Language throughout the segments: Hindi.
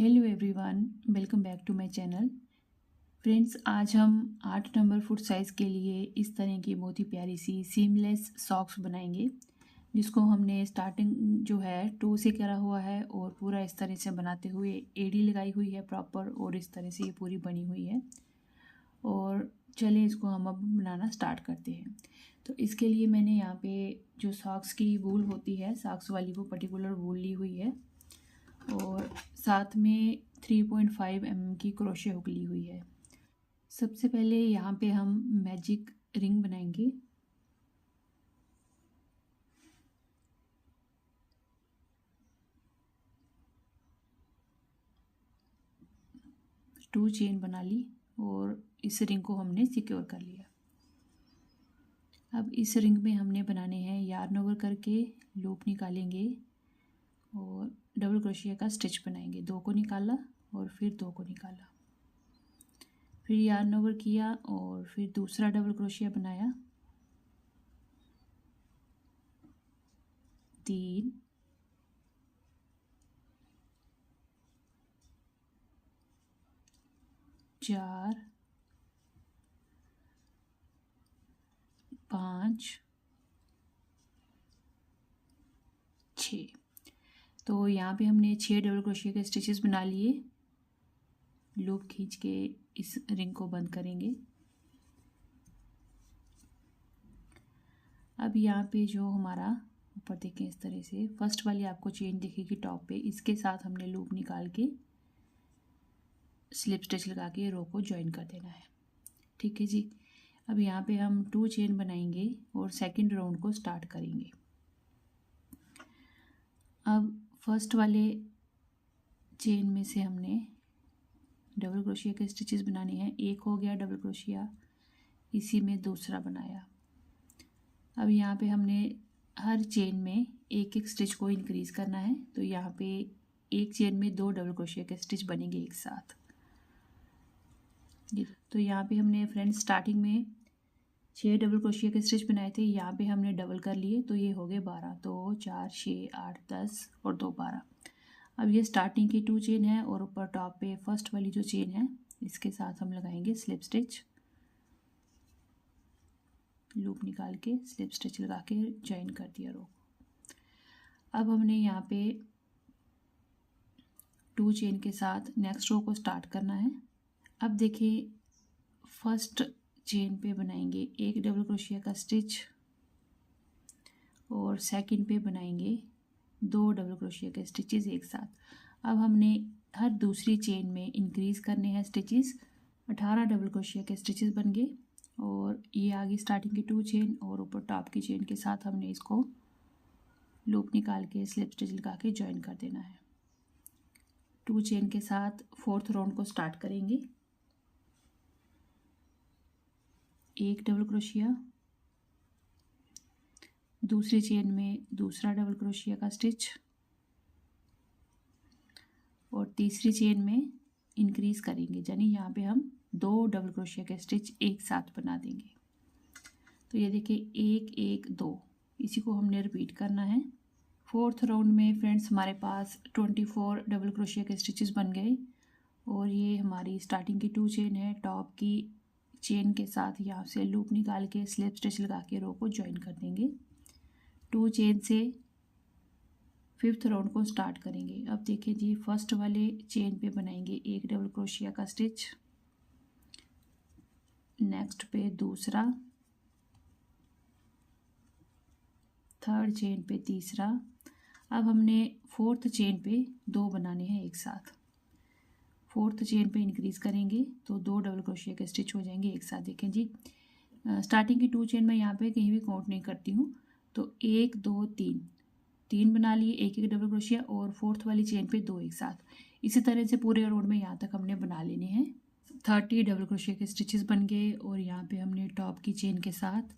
Hello everyone, welcome back to my channel. Friends, आज हम 8 नंबर फुट साइज़ के लिए इस तरह की बहुत ही प्यारी सी सीमलेस सॉक्स बनाएंगे, जिसको हमने स्टार्टिंग जो है टो से करा हुआ है और पूरा इस तरह से बनाते हुए एड़ी लगाई हुई है प्रॉपर, और इस तरह से ये पूरी बनी हुई है। और चलिए इसको हम अब बनाना स्टार्ट करते हैं। तो इसके लिए मैंने यहाँ पे जो सॉक्स की वूल होती है, सॉक्स वाली वो पर्टिकुलर वूल ली हुई है, और साथ में 3.5 mm की क्रोशे हुक ली हुई है। सबसे पहले यहाँ पे हम मैजिक रिंग बनाएंगे। टू चेन बना ली और इस रिंग को हमने सिक्योर कर लिया। अब इस रिंग में हमने बनाने हैं यार्न ओवर करके लूप निकालेंगे और डबल क्रोशिया का स्टिच बनाएंगे। 2 को निकाला और फिर 2 को निकाला, फिर यार्न ओवर किया और फिर दूसरा डबल क्रोशिया बनाया, 3, 4, 5, 6। तो यहाँ पे हमने 6 डबल क्रोशिया के स्टिचेस बना लिए। लूप खींच के इस रिंग को बंद करेंगे। अब यहाँ पे जो हमारा ऊपर देखें इस तरह से फर्स्ट वाली आपको चेन दिखेगी टॉप पे, इसके साथ हमने लूप निकाल के स्लिप स्टिच लगा के रो को ज्वाइन कर देना है। ठीक है जी। अब यहाँ पे हम 2 चेन बनाएंगे और सेकंड राउंड को स्टार्ट करेंगे। अब फर्स्ट वाले चेन में से हमने डबल क्रोशिया के स्टिचेस बनाने हैं। एक हो गया डबल क्रोशिया, इसी में दूसरा बनाया। अब यहाँ पे हमने हर चेन में एक एक स्टिच को इंक्रीज़ करना है। तो यहाँ पे एक चेन में 2 डबल क्रोशिया के स्टिच बनेंगे एक साथ। तो यहाँ पे हमने फ्रेंड्स स्टार्टिंग में 6 डबल क्रोशिया के स्टिच बनाए थे, यहाँ पे हमने डबल कर लिए तो ये हो गए 12। तो 4, 6, 8, 10 और 2 12। अब ये स्टार्टिंग की 2 चेन है और ऊपर टॉप पे फर्स्ट वाली जो चेन है इसके साथ हम लगाएंगे स्लिप स्टिच। लूप निकाल के स्लिप स्टिच लगा के ज्वाइन कर दिया रो। अब हमने यहाँ पे 2 चेन के साथ नेक्स्ट रो को स्टार्ट करना है। अब देखिए फर्स्ट चेन पे बनाएंगे एक डबल क्रोशिया का स्टिच और सेकंड पे बनाएंगे 2 डबल क्रोशिया के स्टिचेस एक साथ। अब हमने हर दूसरी चेन में इंक्रीज़ करने हैं स्टिचेस। 18 डबल क्रोशिया के स्टिचेस बन गए और ये आगे स्टार्टिंग की 2 चेन और ऊपर टॉप की चेन के साथ हमने इसको लूप निकाल के स्लिप स्टिच लगा के ज्वाइन कर देना है। 2 चेन के साथ फोर्थ राउंड को स्टार्ट करेंगे। एक डबल क्रोशिया, दूसरी चेन में दूसरा डबल क्रोशिया का स्टिच और तीसरी चेन में इंक्रीज़ करेंगे, यानी यहाँ पे हम 2 डबल क्रोशिया के स्टिच एक साथ बना देंगे। तो ये देखिए 1 1 2, इसी को हमने रिपीट करना है। फोर्थ राउंड में फ्रेंड्स हमारे पास 24 डबल क्रोशिया के स्टिचेस बन गए और ये हमारी स्टार्टिंग की 2 चेन है। टॉप की चेन के साथ यहाँ से लूप निकाल के स्लिप स्टिच लगा के रो को ज्वाइन कर देंगे। 2 चेन से फिफ्थ राउंड को स्टार्ट करेंगे। अब देखिए जी फर्स्ट वाले चेन पे बनाएंगे एक डबल क्रोशिया का स्टिच, नेक्स्ट पे दूसरा, थर्ड चेन पे तीसरा। अब हमने फोर्थ चेन पे 2 बनाने हैं एक साथ। फोर्थ चेन पे इंक्रीज़ करेंगे तो 2 डबल क्रोशिया के स्टिच हो जाएंगे एक साथ। देखें जी स्टार्टिंग की 2 चेन में यहाँ पे कहीं भी काउंट नहीं करती हूँ। तो 1 2 3 बना लिए एक एक डबल क्रोशिया और फोर्थ वाली चेन पे 2 एक साथ। इसी तरह से पूरे राउंड में यहाँ तक हमने बना लेने हैं। 30 डबल क्रोशिया के स्टिचेस बन गए और यहाँ पे हमने टॉप की चेन के साथ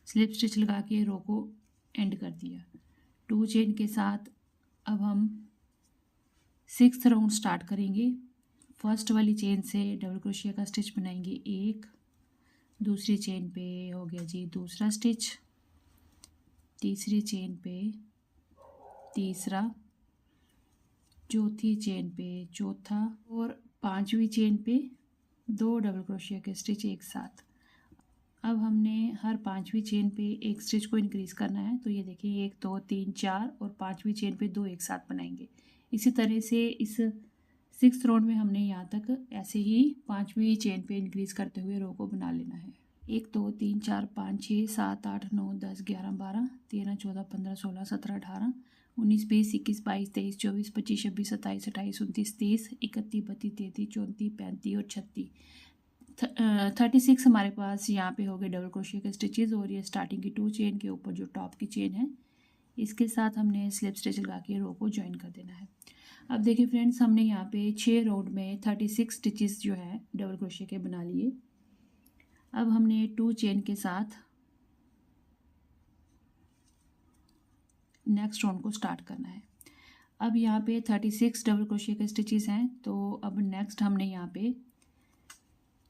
स्लिप स्टिच लगा के रो को एंड कर दिया। 2 चेन के साथ अब हम 6th राउंड स्टार्ट करेंगे। फर्स्ट वाली चेन से डबल क्रोशिया का स्टिच बनाएंगे एक, दूसरी चेन पे हो गया जी दूसरा स्टिच, तीसरी चेन पे तीसरा, चौथी चेन पे चौथा और पांचवी चेन पे 2 डबल क्रोशिया के स्टिच एक साथ। अब हमने हर पांचवी चेन पे एक स्टिच को इंक्रीज करना है। तो ये देखिए 1 2 3 4 और पांचवी चेन पे 2 एक साथ बनाएंगे। इसी तरह से इस 6th राउंड में हमने यहाँ तक ऐसे ही पांचवी चेन पे इंक्रीज करते हुए रो को बना लेना है। 1 2 3 4 5 6 7 8 9 10 11 12 13 14 15 16 17 18 19 20 21 22 23 24 25 26 27 28 29 30 31 32 33 34 35 और 36 36 हमारे पास यहाँ पे हो गए डबल क्रोशिया के स्टिचेस। और ये स्टार्टिंग की 2 चेन के ऊपर जो टॉप की चेन है इसके साथ हमने स्लिप स्टिच लगा के रो को ज्वाइन कर देना है। अब देखिए फ्रेंड्स, हमने यहाँ पे 6 राउंड में 36 स्टिचेस जो है डबल क्रोशिया के बना लिए। अब हमने 2 चेन के साथ नेक्स्ट राउंड को स्टार्ट करना है। अब यहाँ पे 36 डबल क्रोशिया के स्टिचेस हैं। तो अब नेक्स्ट हमने यहाँ पे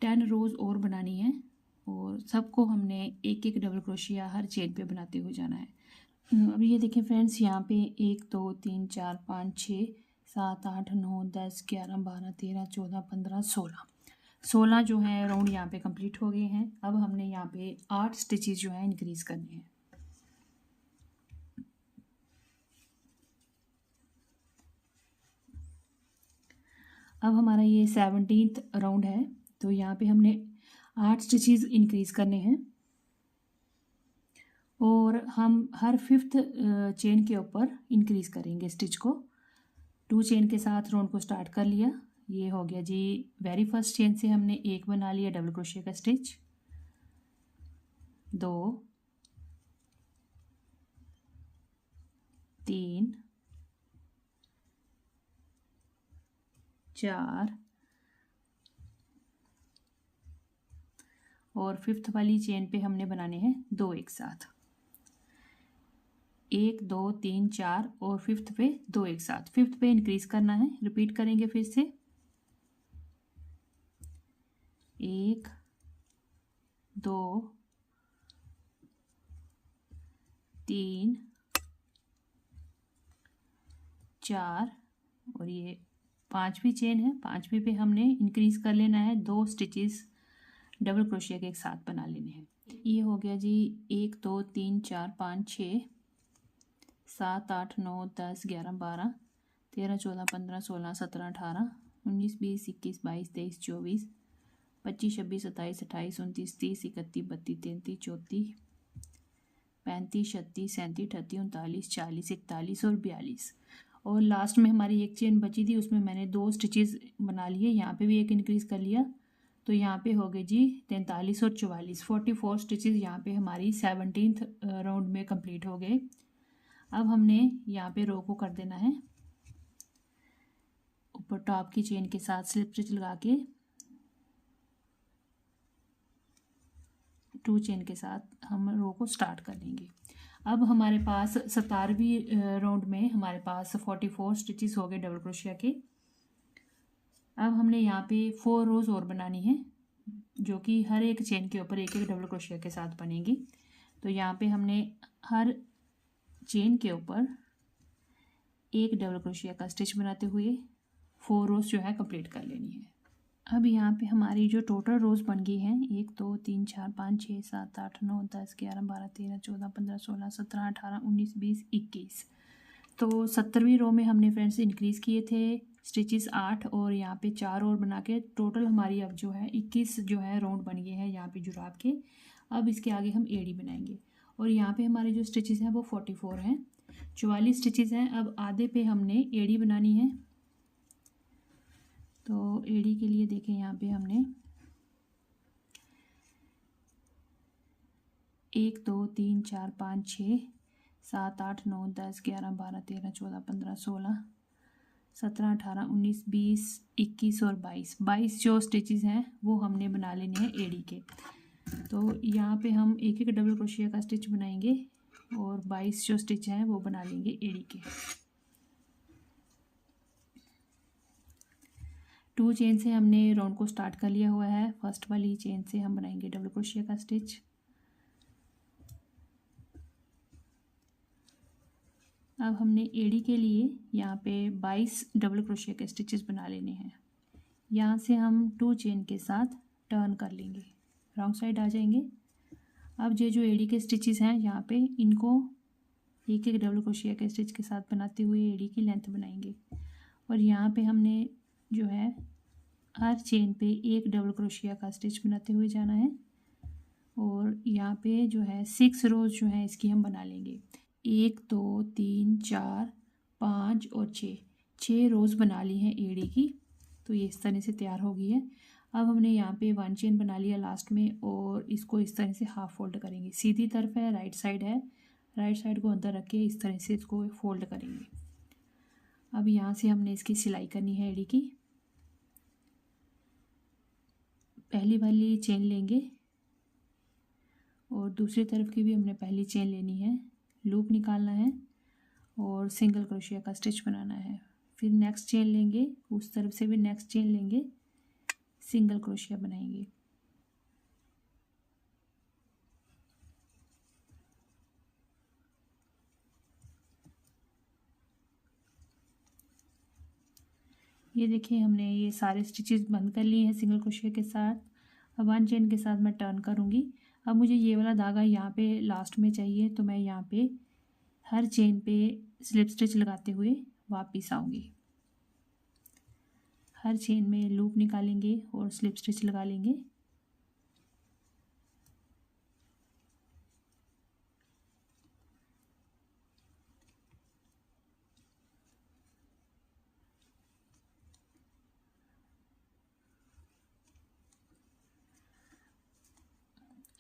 10 रोज और बनानी है और सबको हमने एक एक डबल क्रोशिया हर चेन पे बनाते हुए जाना है। अब ये देखिए फ्रेंड्स, यहाँ पे 1 2 3 4 5 6 7 8 9 10 11 12 13 14 15 16 जो है राउंड यहाँ पे कंप्लीट हो गए हैं। अब हमने यहाँ पे 8 स्टिचेस जो है इंक्रीज करने हैं। अब हमारा ये 17th राउंड है। तो यहाँ पे हमने 8 स्टिचेस इंक्रीज करने हैं और हम हर 5th चेन के ऊपर इंक्रीज करेंगे स्टिच को। 2 चेन के साथ राउंड को स्टार्ट कर लिया। ये हो गया जी, वेरी फर्स्ट चेन से हमने एक बना लिया डबल क्रोशिया का स्टिच, 2 3 4 और 5th वाली चेन पे हमने बनाने हैं 2 एक साथ, 1 2 3 4 और 5th पे 2 एक साथ। 5th पे इंक्रीज करना है। रिपीट करेंगे फिर से, 1 2 3 4 और ये 5वीं चेन है। 5वीं पे हमने इंक्रीज कर लेना है, 2 स्टिचेस डबल क्रोशिया के एक साथ बना लेने हैं। ये हो गया जी 1 2 3 4 5 6 7 8 9 10 11 12 13 14 15 16 17 18 19 20 21 22 23 24 25 26 27 28 29 30 31 32 33 34 35 36 37 38 39 40 41 और 42। और लास्ट में हमारी एक चेन बची थी, उसमें मैंने 2 स्टिचेस बना लिए। यहाँ पे भी एक इंक्रीज कर लिया। तो यहाँ पे हो गए जी 43 और 44, 44 स्टिचेस यहाँ पे हमारी 17th राउंड में कंप्लीट हो गए। अब हमने यहाँ पे रो को कर देना है ऊपर टॉप की चेन के साथ स्लिप स्टिच लगा के 2 चेन के साथ हम रो को स्टार्ट कर लेंगे। अब हमारे पास 17वीं राउंड में हमारे पास 44 स्टिचेस हो गए डबल क्रोशिया के। अब हमने यहाँ पे 4 रोज और बनानी है जो कि हर एक चेन के ऊपर एक एक डबल क्रोशिया के साथ बनेगी। तो यहाँ पे हमने हर चेन के ऊपर एक डबल क्रोशिया का स्टिच बनाते हुए 4 रोज जो है कंप्लीट कर लेनी है। अब यहाँ पे हमारी जो टोटल रोज बन गई हैं 1 2 3 4 5 6 7 8 9 10 11 12 13 14 15 16 17 18 19 20 21। तो 17वीं रो में हमने फ्रेंड्स इंक्रीज किए थे स्टिचेस 8 और यहाँ पे 4 और बना के टोटल हमारी अब जो है 21 जो है राउंड बन गए हैं यहाँ पे जुराब के। अब इसके आगे हम एड़ी बनाएंगे और यहाँ पे हमारे जो स्टिचेस हैं वो 44 हैं, 44 स्टिचेस हैं। अब आधे पे हमने एड़ी बनानी है। तो एड़ी के लिए देखें यहाँ पे हमने 1 2 3 4 5 6 7 8 9 10 11 12 13 14 15 16 17 18 19 20 21 और 22 जो स्टिचेस हैं वो हमने बना लेने हैं एड़ी के। तो यहाँ पे हम एक एक डबल क्रोशिया का स्टिच बनाएंगे और 22 जो स्टिच हैं वो बना लेंगे एड़ी के। 2 चेन से हमने राउंड को स्टार्ट कर लिया हुआ है। फर्स्ट वाली चेन से हम बनाएंगे डबल क्रोशिया का स्टिच। अब हमने एड़ी के लिए यहाँ पे 22 डबल क्रोशिया के स्टिचेस बना लेने हैं। यहाँ से हम 2 चेन के साथ टर्न कर लेंगे, रॉन्ग साइड आ जाएंगे। अब ये जो एड़ी के स्टिचेस हैं यहाँ पे इनको एक एक डबल क्रोशिया के स्टिच के साथ बनाते हुए एड़ी की लेंथ बनाएंगे। और यहाँ पे हमने जो है हर चेन पे एक डबल क्रोशिया का स्टिच बनाते हुए जाना है। और यहाँ पे जो है 6 रोज़ जो है इसकी हम बना लेंगे। 1 2 3 4 5 और 6 रोज़ बना ली हैं एड़ी की। तो ये इस तरह से तैयार हो गई है। अब हमने यहाँ पे 1 चेन बना लिया लास्ट में और इसको इस तरह से हाफ फोल्ड करेंगे। सीधी तरफ है, राइट साइड है, राइट साइड को अंदर रख के इस तरह से इसको फोल्ड करेंगे। अब यहाँ से हमने इसकी सिलाई करनी है एड़ी की। पहली वाली चेन लेंगे और दूसरी तरफ की भी हमने पहली चेन लेनी है, लूप निकालना है और सिंगल क्रोशिया का स्टिच बनाना है। फिर नेक्स्ट चेन लेंगे, उस तरफ से भी नेक्स्ट चेन लेंगे, सिंगल क्रोशिया बनाएंगे। ये देखिए हमने ये सारे स्टिचेस बंद कर लिए हैं सिंगल क्रोशिया के साथ। अब 1 चेन के साथ मैं टर्न करूँगी। अब मुझे ये वाला धागा यहाँ पे लास्ट में चाहिए, तो मैं यहाँ पे हर चेन पे स्लिप स्टिच लगाते हुए वापस आऊँगी। हर चेन में लूप निकालेंगे और स्लिप स्टिच लगा लेंगे।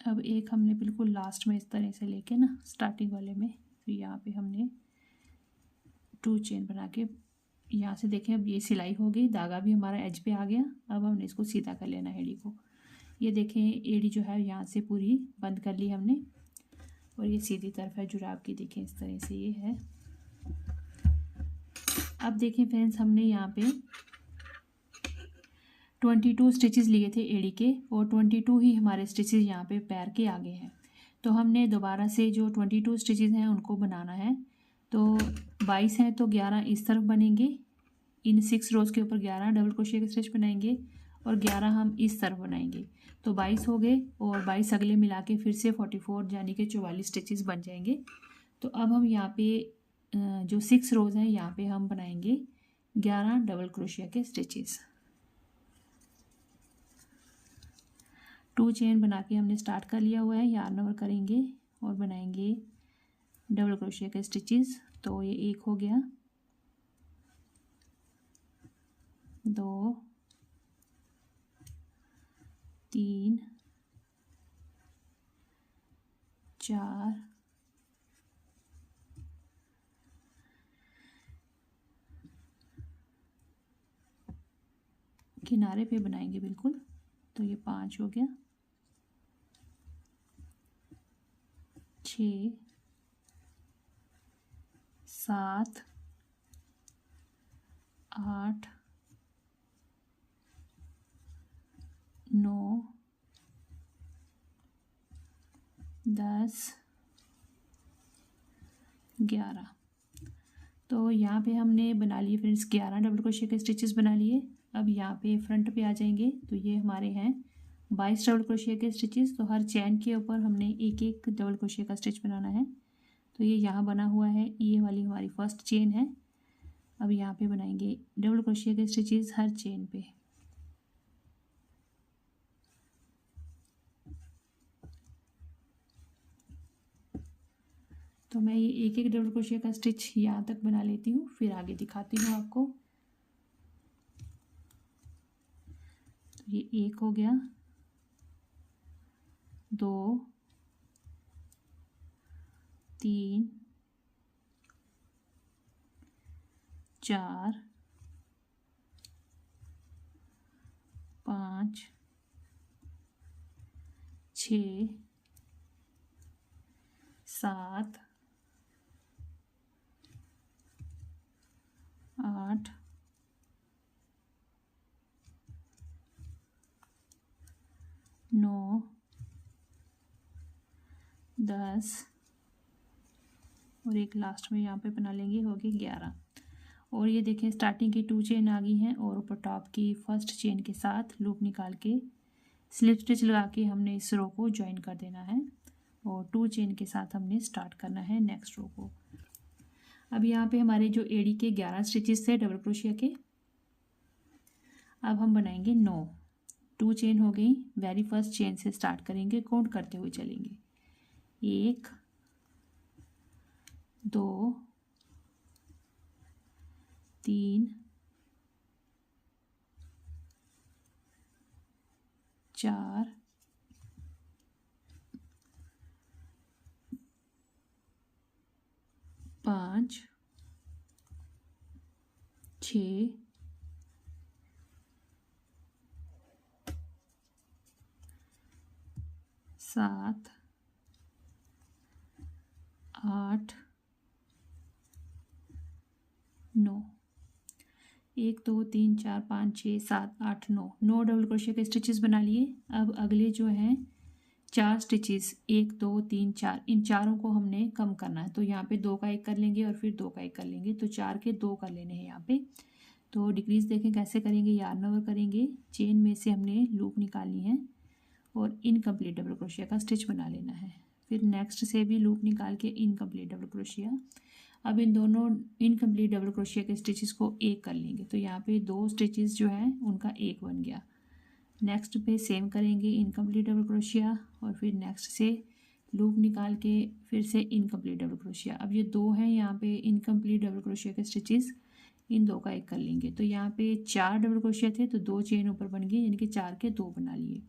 अब एक हमने बिल्कुल लास्ट में इस तरह से लेके ना स्टार्टिंग वाले में, फिर यहाँ पे हमने 2 चेन बना के यहाँ से देखें अब ये सिलाई हो गई, धागा भी हमारा एज पे आ गया। अब हमने इसको सीधा कर लेना है एड़ी को। ये देखें एड़ी जो है यहाँ से पूरी बंद कर ली हमने और ये सीधी तरफ है जुराब की, देखें इस तरह से ये है। अब देखें फ्रेंड्स हमने यहाँ पे 22 स्टिचेस लिए थे एड़ी के और 22 ही हमारे स्टिचेस यहाँ पे पैर के आगे हैं। तो हमने दोबारा से जो 22 स्टिचेस हैं उनको बनाना है। तो 22 हैं तो 11 इस तरफ बनेंगे, इन 6 रोज़ के ऊपर 11 डबल क्रोशिया के स्टिच बनाएंगे और 11 हम इस तरफ बनाएंगे। तो 22 हो गए और 22 अगले मिला के फिर से 44 यानी कि 44 स्टिचेस बन जाएंगे। तो अब हम यहाँ पे जो 6 रोज़ हैं यहाँ पे हम बनाएंगे 11 डबल क्रोशिया के स्टिचेस। 2 चेन बना के हमने स्टार्ट कर लिया हुआ है, यार्न ओवर करेंगे और बनाएंगे डबल क्रोशिया के स्टिचेस। तो ये एक हो गया, 2 3 4 किनारे पे बनाएंगे बिल्कुल। तो ये 5 हो गया, 6 7 8 9 10 11। तो यहाँ पे हमने बना लिए फ्रेंड्स 11 डबल क्रोशिया के स्टिचेस बना लिए। अब यहाँ पे फ्रंट पे आ जाएंगे तो ये हमारे हैं 22 डबल क्रोशिया के स्टिचेस। तो हर चेन के ऊपर हमने एक एक डबल क्रोशिया का स्टिच बनाना है। तो ये यहाँ बना हुआ है, ये वाली हमारी फर्स्ट चेन है। अब यहाँ पे बनाएंगे डबल क्रोशिया के स्टिचेस हर चेन पे। तो मैं ये एक एक डबल क्रोशिया का स्टिच यहाँ तक बना लेती हूँ, फिर आगे दिखाती हूँ आपको। तो ये एक हो गया, 2 3 4 5 6 7 8 9 10 और एक लास्ट में यहाँ पे बना लेंगे, हो गए 11। और ये देखें स्टार्टिंग की 2 चेन आ गई हैं और ऊपर टॉप की फर्स्ट चेन के साथ लूप निकाल के स्लिप स्टिच लगा के हमने इस रो को ज्वाइन कर देना है और 2 चेन के साथ हमने स्टार्ट करना है नेक्स्ट रो को। अब यहाँ पे हमारे जो एड़ी के 11 स्टिचेस थे डबल क्रोशिया के, अब हम बनाएंगे 9। 2 चेन हो गई, वेरी फर्स्ट चेन से स्टार्ट करेंगे, काउंट करते हुए चलेंगे। 1 2 3 4 5 6 7 8 9। 1 2 3 4 5 6 7 8 9 9 डबल क्रोशिया के स्टिचेस बना लिए। अब अगले जो हैं 4 स्टिचेस 1 2 3 4, इन चारों को हमने कम करना है। तो यहाँ पे 2 का 1 कर लेंगे और फिर 2 का 1 कर लेंगे, तो 4 के 2 कर लेने हैं यहाँ पे। तो डिक्रीज देखें कैसे करेंगे, यार्न ओवर करेंगे, चेन में से हमने लूप निकालनी है और इनकम्प्लीट डबल क्रोशिया का स्टिच बना लेना है। फिर नेक्स्ट से भी लूप निकाल के इनकम्प्लीट डबल क्रोशिया। अब इन दोनों इनकम्प्लीट डबल क्रोशिया के स्टिचेस को एक कर लेंगे, तो यहाँ पे 2 स्टिचेस जो हैं उनका एक बन गया। नेक्स्ट पे सेम करेंगे इनकम्प्लीट डबल क्रोशिया और फिर नेक्स्ट से लूप निकाल के फिर से इनकम्प्लीट डबल क्रोशिया। अब ये 2 हैं यहाँ पे इनकम्प्लीट डबल क्रोशिया के स्टिचेस, इन 2 का 1 कर लेंगे। तो यहाँ पे 4 डबल क्रोशिया थे तो 2 चेन ऊपर बन गई, यानी कि 4 के 2 बना लिए।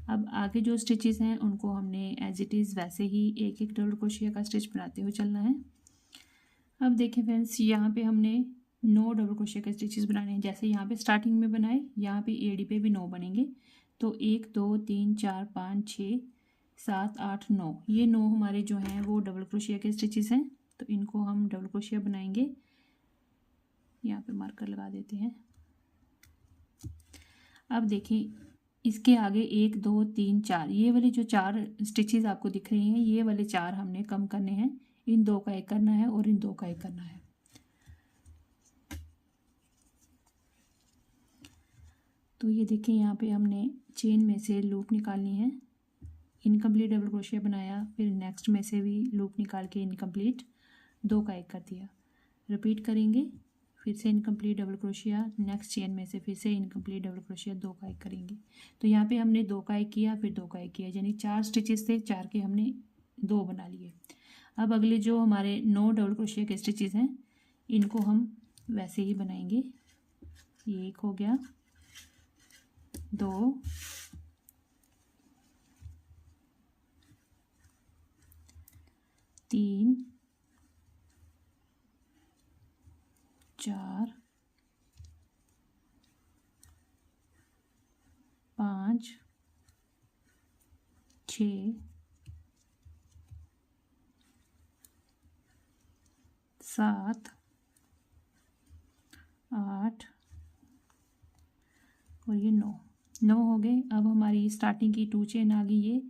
अब आगे जो स्टिचेस हैं उनको हमने एज इट इज़ वैसे ही एक एक डबल क्रोशिया का स्टिच बनाते हुए चलना है। अब देखें फ्रेंड्स, यहाँ पे हमने 9 डबल क्रोशिया के स्टिचेस बनाने हैं, जैसे यहाँ पे स्टार्टिंग में बनाए यहाँ पे एड़ी पे भी 9 बनेंगे। तो 1 2 3 4 5 6 7 8 9, ये 9 हमारे जो हैं वो डबल क्रोशिया के स्टिचेस हैं, तो इनको हम डबल क्रोशिया बनाएंगे। यहाँ पे मार्कर लगा देते हैं। अब देखिए इसके आगे 1 2 3 4, ये वाले जो 4 स्टिचेस आपको दिख रहे हैं, ये वाले 4 हमने कम करने हैं। इन 2 का 1 करना है और इन 2 का 1 करना है। तो ये देखिए यहाँ पे हमने चेन में से लूप निकालनी है, इनकम्प्लीट डबल क्रोशिया बनाया, फिर नेक्स्ट में से भी लूप निकाल के इनकम्प्लीट 2 का 1 कर दिया। रिपीट करेंगे, फिर से incomplete double crochet, next chain में से फिर से इनकम्प्लीट डबल क्रोशिया 2 का 1 करेंगे। तो यहाँ पे हमने 2 का 1 किया, फिर 2 का 1 किया, यानी 4 स्टिचेस थे, 4 के हमने 2 बना लिए। अब अगले जो हमारे 9 डबल क्रोशिया के स्टिचेस हैं इनको हम वैसे ही बनाएंगे। ये 1 हो गया, 2 3 4 5 6 7 8 और ये 9 हो गए। अब हमारी स्टार्टिंग की 2 चेन आ गई ये,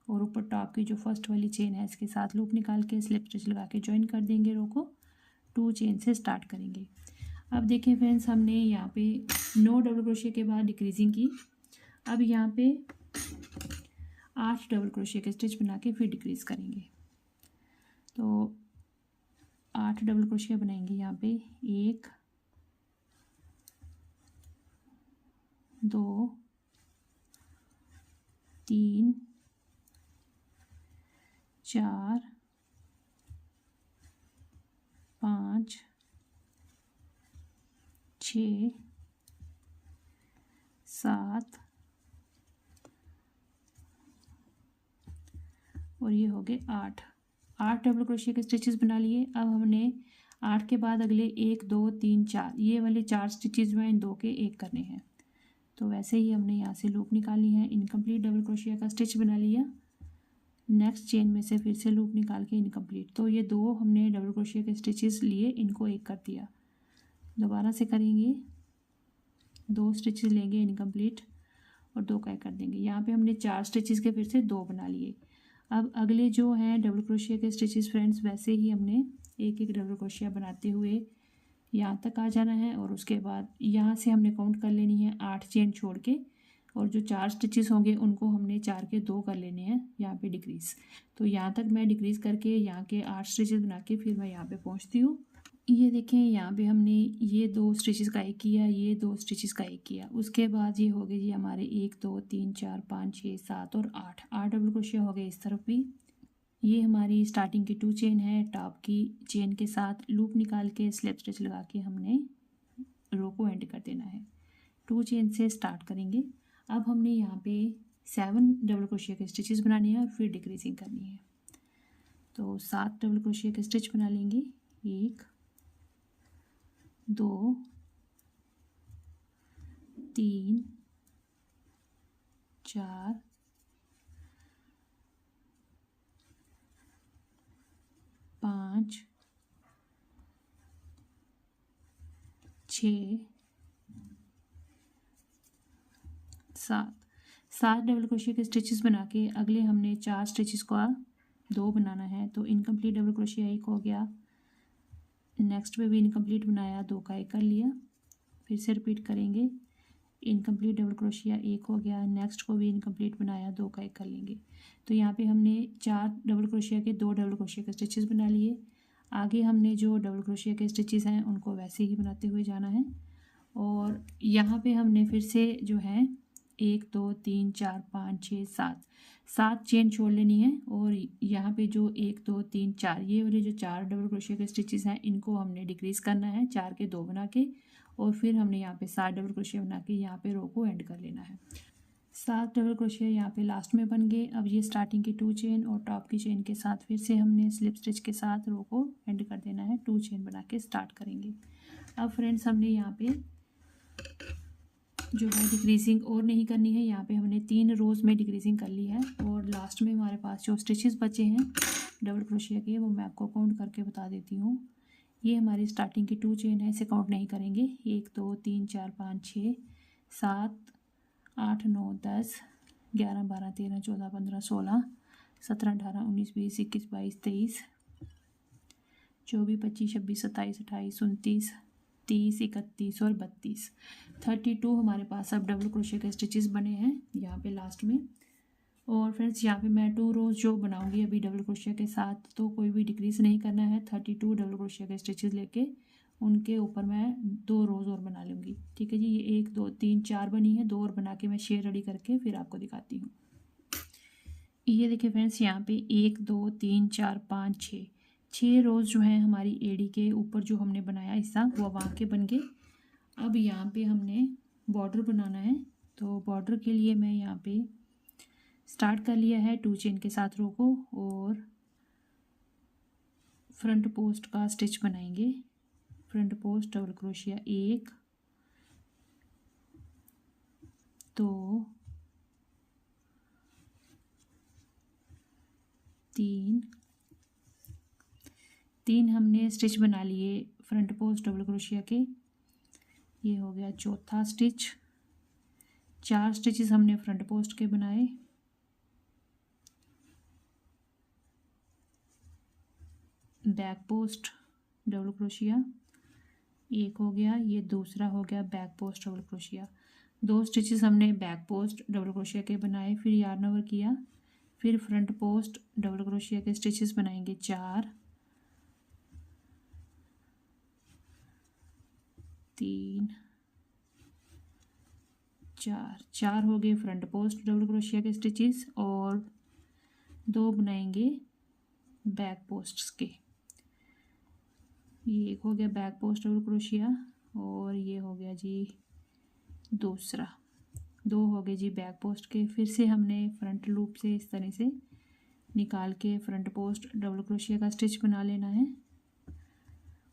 और ऊपर टॉप की जो फर्स्ट वाली चेन है इसके साथ लूप निकाल के स्लिप स्टिच लगा के ज्वाइन कर देंगे रो को। 2 चेन से स्टार्ट करेंगे। अब देखें फ्रेंड्स, हमने यहाँ पे 9 डबल क्रोशिया के बाद डिक्रीजिंग की। अब यहाँ पे 8 डबल क्रोशिया के स्टिच बना के फिर डिक्रीज करेंगे। तो 8 डबल क्रोशिया बनाएंगे यहाँ पे, 1 2 3 4 5 6 7 और ये हो गए 8 डबल क्रोशिया के स्टिचेस बना लिए। अब हमने 8 के बाद अगले 1 2 3 4, ये वाले 4 स्टिचेस जो हैं इन 2 के 1 करने हैं। तो वैसे ही हमने यहाँ से लूप निकाली है, इनकम्प्लीट डबल क्रोशिया का स्टिच बना लिया, नेक्स्ट चेन में से फिर से लूप निकाल के इनकम्प्लीट। तो ये 2 हमने डबल क्रोशिया के स्टिचेस लिए, इनको 1 कर दिया। दोबारा से करेंगे, 2 स्टिचेस लेंगे इनकम्प्लीट और 2 का 1 कर देंगे। यहाँ पे हमने 4 स्टिचेस के फिर से 2 बना लिए। अब अगले जो हैं डबल क्रोशिया के स्टिचेस फ्रेंड्स, वैसे ही हमने एक एक डबल क्रोशिया बनाते हुए यहाँ तक आ जाना है और उसके बाद यहाँ से हमने काउंट कर लेनी है 8 चेन छोड़ के, और जो 4 स्टिचेस होंगे उनको हमने 4 के 2 कर लेने हैं यहाँ पे डिक्रीज़। तो यहाँ तक मैं डिक्रीज़ करके यहाँ के 8 स्टिचेस बना के फिर मैं यहाँ पे पहुँचती हूँ। ये देखें यहाँ पे हमने ये 2 स्टिचेस का एक किया, ये 2 स्टिचेस का एक किया, उसके बाद ये हो गए जी हमारे 1 2 3 4 5 6 7 और 8 डबल क्रोशिया हो गए इस तरफ भी। ये हमारी स्टार्टिंग की 2 चेन है, टॉप की चेन के साथ लूप निकाल के स्लिप स्टिच लगा के हमने रो को एंड कर देना है। 2 चेन से स्टार्ट करेंगे। अब हमने यहाँ पे 7 डबल क्रोशिया के स्टिचेस बनाने हैं और फिर डिक्रीजिंग करनी है। तो 7 डबल क्रोशिया के स्टिच बना लेंगे, 1 2 3 4 5 6 7 डबल क्रोशिया के स्टिचेस बना के अगले हमने 4 स्टिचेस का 2 बनाना है। तो इनकम्प्लीट डबल क्रोशिया 1 हो गया, नेक्स्ट पे भी इनकम्प्लीट बनाया, 2 का 1 कर लिया, फिर से रिपीट करेंगे, इनकम्प्लीट डबल क्रोशिया 1 हो गया, नेक्स्ट को भी इनकम्प्लीट बनाया, 2 का 1 कर लेंगे। तो यहाँ पे हमने 4 डबल क्रोशिया के 2 डबल क्रोशिया के स्टिचेस बना लिए। आगे हमने जो डबल क्रोशिया के स्टिचेस हैं उनको वैसे ही बनाते हुए जाना है, और यहाँ पे हमने फिर से जो है 1 2 3 4 5 6 7 चेन छोड़ लेनी है, और यहाँ पे जो 1 2 3 4 ये वाले जो 4 डबल क्रोशिया के स्टिचेस हैं इनको हमने डिक्रीज़ करना है 4 के 2 बना के, और फिर हमने यहाँ पे 7 डबल क्रोशिया बना के यहाँ पे रो को एंड कर लेना है। 7 डबल क्रोशिया यहाँ पे लास्ट में बन गए। अब ये स्टार्टिंग की 2 चेन और टॉप की चेन के साथ फिर से हमने स्लिप स्टिच के साथ रो को एंड कर देना है, 2 चेन बना के स्टार्ट करेंगे। अब फ्रेंड्स हमने यहाँ पे जो है डिक्रीजिंग और नहीं करनी है, यहाँ पे हमने 3 रोज़ में डिक्रीजिंग कर ली है, और लास्ट में हमारे पास जो स्टिचेस बचे हैं डबल क्रोशिया के वो मैं आपको काउंट करके बता देती हूँ। ये हमारी स्टार्टिंग की 2 चेन है, इसे काउंट नहीं करेंगे, 1 2 3 4 5 6 7 8 9 10 11 12 13 14 15 16 17 18 19 20 21 22 23 24 25 26 27 28 29 30 31 और 32 32 हमारे पास अब डबल क्रोशिया के स्टिचेस बने हैं यहाँ पे लास्ट में। और फ्रेंड्स यहाँ पे मैं 2 रोज़ जो बनाऊंगी अभी डबल क्रोशिया के साथ, तो कोई भी डिक्रीज़ नहीं करना है, 32 डबल क्रोशिया के स्टिचेस लेके उनके ऊपर मैं 2 रोज़ और बना लूँगी। ठीक है जी, ये 1 2 3 4 बनी है, 2 और बना के मैं शेयर रेडी करके फिर आपको दिखाती हूँ। ये देखिए फ्रेंड्स, यहाँ पे 1 2 3 4 5 6 रोज़ जो है हमारी एड़ी के ऊपर जो हमने बनाया हिस्सा वो वहाँ के बन गए। अब यहाँ पे हमने बॉर्डर बनाना है, तो बॉर्डर के लिए मैं यहाँ पे स्टार्ट कर लिया है 2 चेन के साथ रो को, और फ्रंट पोस्ट का स्टिच बनाएंगे। फ्रंट पोस्ट डबल क्रोशिया 1 2 3 हमने स्टिच बना लिए फ्रंट पोस्ट डबल क्रोशिया के, ये हो गया चौथा स्टिच। 4 स्टिचेस हमने फ्रंट पोस्ट के बनाए, बैक पोस्ट डबल क्रोशिया 1 हो गया, ये दूसरा हो गया back post double crochet. 2 stitches हमने बैक पोस्ट डबल क्रोशिया के बनाए, फिर यार्न ओवर किया, फिर फ्रंट पोस्ट डबल क्रोशिया के स्टिचेस बनाएंगे 4 3 4 हो गए फ्रंट पोस्ट डबल क्रोशिया के स्टिचेस, और 2 बनाएंगे बैक पोस्ट्स के। ये 1 हो गया बैक पोस्ट डबल क्रोशिया, और ये हो गया जी दूसरा, 2 हो गए जी बैक पोस्ट के। फिर से हमने फ्रंट लूप से इस तरह से निकाल के फ्रंट पोस्ट डबल क्रोशिया का स्टिच बना लेना है,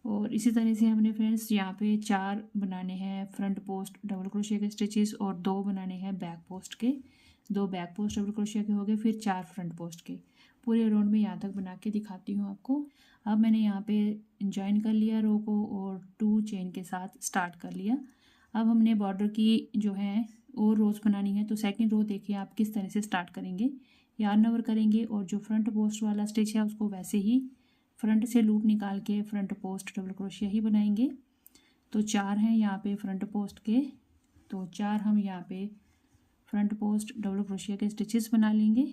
और इसी तरह से हमने फ्रेंड्स यहाँ पे 4 बनाने हैं फ्रंट पोस्ट डबल क्रोशिया के स्टिचेस, और 2 बनाने हैं बैक पोस्ट के। 2 बैक पोस्ट डबल क्रोशिया के हो गए, फिर 4 फ्रंट पोस्ट के। पूरे राउंड में यहाँ तक बना के दिखाती हूँ आपको। अब मैंने यहाँ पे जॉइन कर लिया रो को, और 2 चेन के साथ स्टार्ट कर लिया। अब हमने बॉर्डर की जो है और रोज़ बनानी है, तो सेकंड रो देखिए आप किस तरह से स्टार्ट करेंगे। यार्न ओवर करेंगे और जो फ्रंट पोस्ट वाला स्टिच है उसको वैसे ही फ्रंट से लूप निकाल के फ्रंट पोस्ट डबल क्रोशिया ही बनाएंगे। तो 4 हैं यहाँ पे फ्रंट पोस्ट के, तो 4 हम यहाँ पे फ्रंट पोस्ट डबल क्रोशिया के स्टिचेस बना लेंगे।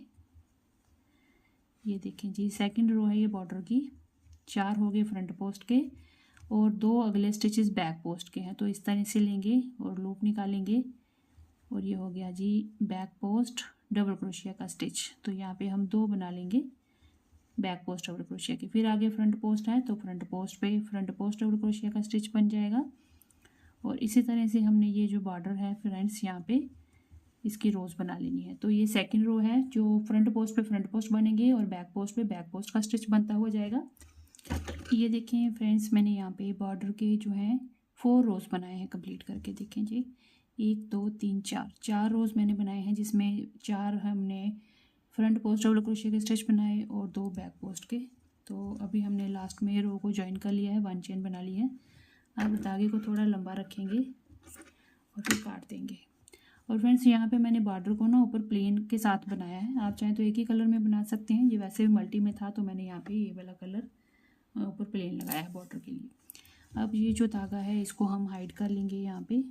ये देखें जी, सेकंड रो है ये बॉर्डर की, 4 हो गए फ्रंट पोस्ट के और 2 अगले स्टिचेस बैक पोस्ट के हैं। तो इस तरह से लेंगे और लूप निकालेंगे और ये हो गया जी बैक पोस्ट डबल क्रोशिया का स्टिच। तो यहाँ पे हम 2 बना लेंगे बैक पोस्ट डबल क्रोशिया के। फिर आगे फ्रंट पोस्ट है तो फ्रंट पोस्ट पे फ्रंट पोस्ट डबल क्रोशिया का स्टिच बन जाएगा। और इसी तरह से हमने ये जो बॉर्डर है फ्रेंड्स यहाँ पे इसकी रोज़ बना लेनी है। तो ये सेकंड रो है जो फ्रंट पोस्ट पे फ्रंट पोस्ट बनेंगे और बैक पोस्ट पे बैक पोस्ट का स्टिच बनता हुआ जाएगा। ये देखें फ्रेंड्स, मैंने यहाँ पे बॉर्डर के जो हैं 4 रोज़ बनाए हैं कंप्लीट करके। देखें जी, 1 2 3 4 रोज़ मैंने बनाए हैं, जिसमें 4 हमने फ्रंट पोस्ट डबल क्रोशिया के स्टिच बनाए और 2 बैक पोस्ट के। तो अभी हमने लास्ट में रो को ज्वाइन कर लिया है, 1 चेन बना ली है। अब धागे को थोड़ा लंबा रखेंगे और फिर काट देंगे। और फ्रेंड्स यहाँ पे मैंने बॉर्डर को ना ऊपर प्लेन के साथ बनाया है, आप चाहें तो एक ही कलर में बना सकते हैं। ये वैसे भी मल्टी में था तो मैंने यहाँ पे ये वाला कलर ऊपर प्लेन लगाया है बॉर्डर के लिए। अब ये जो धागा है इसको हम हाइड कर लेंगे यहाँ पे।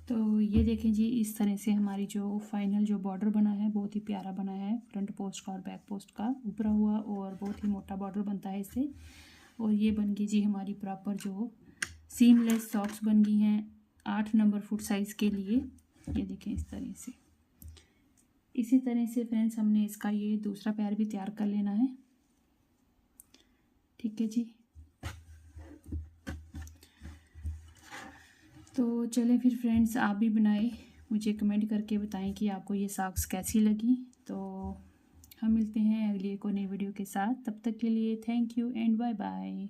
तो ये देखें जी, इस तरह से हमारी जो फाइनल जो बॉर्डर बना है बहुत ही प्यारा बना है, फ्रंट पोस्ट का और बैक पोस्ट का ऊपरा हुआ, और बहुत ही मोटा बॉर्डर बनता है इससे। और ये बन गई जी हमारी प्रॉपर जो सीमलेस सॉक्स बन गई हैं 8 नंबर फुट साइज़ के लिए। ये देखें इस तरह से। इसी तरह से फ्रेंड्स हमने इसका ये दूसरा पैर भी तैयार कर लेना है। ठीक है जी, तो चलें फिर फ्रेंड्स, आप भी बनाए, मुझे कमेंट करके बताएं कि आपको ये सॉक्स कैसी लगी। तो हम मिलते हैं अगली एक और नई वीडियो के साथ, तब तक के लिए thank you and bye bye.